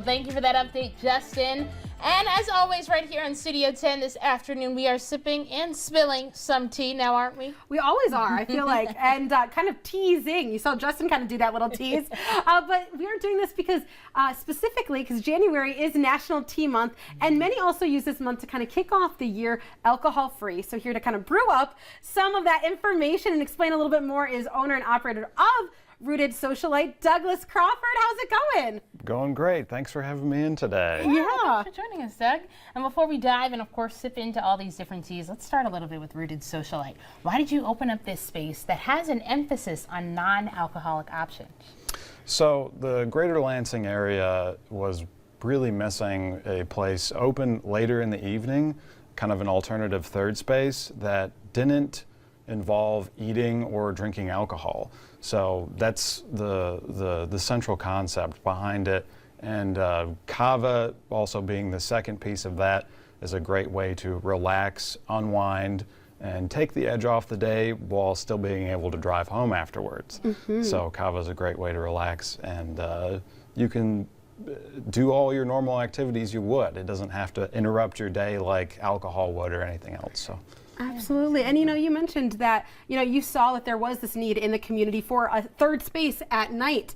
Thank you for that update, Justin. And as always, right here in Studio 10 this afternoon, we are sipping and spilling some tea now, aren't we? We always are, I feel like, and kind of teasing. You saw Justin kind of do that little tease. But we are doing this because specifically because January is National Tea Month, and many also use this month to kind of kick off the year alcohol-free. So here to kind of brew up some of that information and explain a little bit more is owner and operator of Rooted Socialite, Douglas Crawford. How's it going? Going great. Thanks for having me in today. Yeah. Thanks for joining us, Doug. And before we dive and, of course, sip into all these different teas, let's start a little bit with Rooted Socialite. Why did you open up this space that has an emphasis on non-alcoholic options? So the greater Lansing area was really missing a place open later in the evening, kind of an alternative third space that didn't involve eating or drinking alcohol. So that's the central concept behind it. And kava, also being the second piece of that, is a great way to relax, unwind, and take the edge off the day while still being able to drive home afterwards. So kava is a great way to relax, and you can do all your normal activities you would. It doesn't have to interrupt your day like alcohol would or anything else. So. Absolutely. And you mentioned that you saw that there was this need in the community for a third space at night.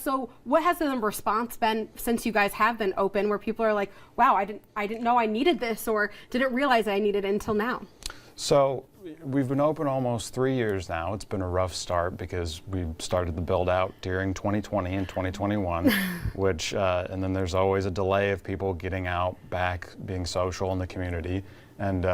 So what has the response been since you guys have been open, where people are like, wow, I didn't know I needed this, or didn't realize I needed it until now? So we've been open almost 3 years now. It's been a rough start because we started the build out during 2020 and 2021, which and then there's always a delay of people getting out, back, being social in the community. And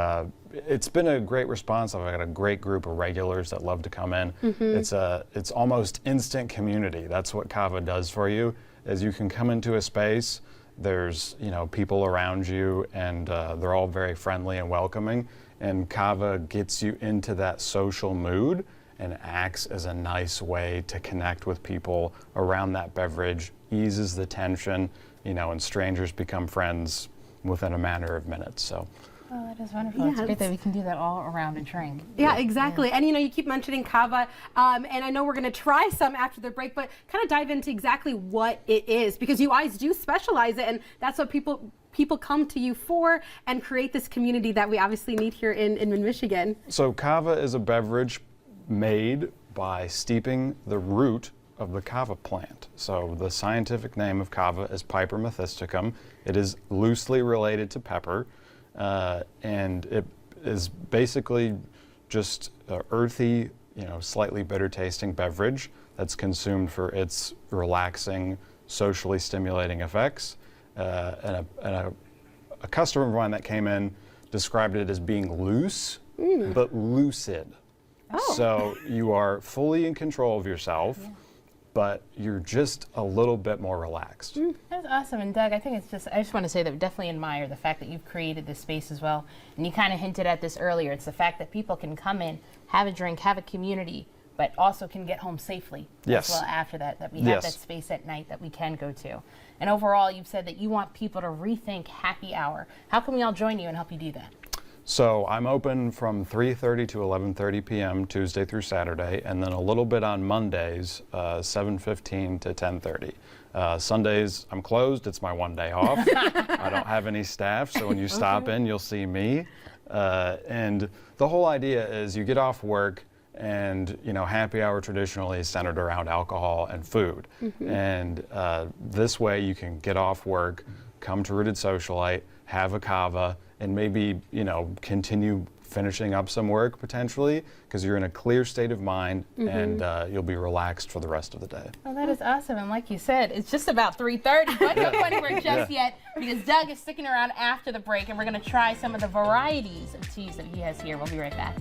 it's been a great response. I've got a great group of regulars that love to come in. It's almost instant community. That's what kava does for you, is you can come into a space, there's people around you, and they're all very friendly and welcoming. And kava gets you into that social mood and acts as a nice way to connect with people around that beverage, eases the tension, and strangers become friends within a matter of minutes. So. Oh, that is wonderful. Yeah, it's great that we can do that all around a drink. Yeah, exactly. Yeah. And you keep mentioning kava, and I know we're going to try some after the break, but kind of dive into exactly what it is, because you guys do specialize it, and that's what people come to you for, and create this community that we obviously need here in Michigan. So kava is a beverage made by steeping the root of the kava plant. So the scientific name of kava is Piper methysticum. It is loosely related to pepper. And it is basically just an earthy, slightly bitter tasting beverage that's consumed for its relaxing, socially stimulating effects. And a customer of mine that came in described it as being loose, but lucid. Oh. So you are fully in control of yourself. Yeah. But you're just a little bit more relaxed. That's awesome. And Doug, I just want to say that we definitely admire the fact that you've created this space as well. And you kind of hinted at this earlier. It's the fact that people can come in, have a drink, have a community, but also can get home safely as well after that we have that space at night that we can go to. And overall, you've said that you want people to rethink happy hour. How can we all join you and help you do that? So I'm open from 3:30 to 11:30 p.m. Tuesday through Saturday, and then a little bit on Mondays, 7:15 to 10:30. Sundays I'm closed. It's my one day off. I don't have any staff, so when you stop in, you'll see me. And the whole idea is you get off work, and happy hour traditionally is centered around alcohol and food. And this way you can get off work, come to Rooted Socialite, have a kava, and maybe continue finishing up some work potentially, because you're in a clear state of mind, and you'll be relaxed for the rest of the day. Well, that is awesome. And like you said, it's just about 3:30, but don't go anywhere just yet, because Doug is sticking around after the break, and we're going to try some of the varieties of teas that he has here. We'll be right back.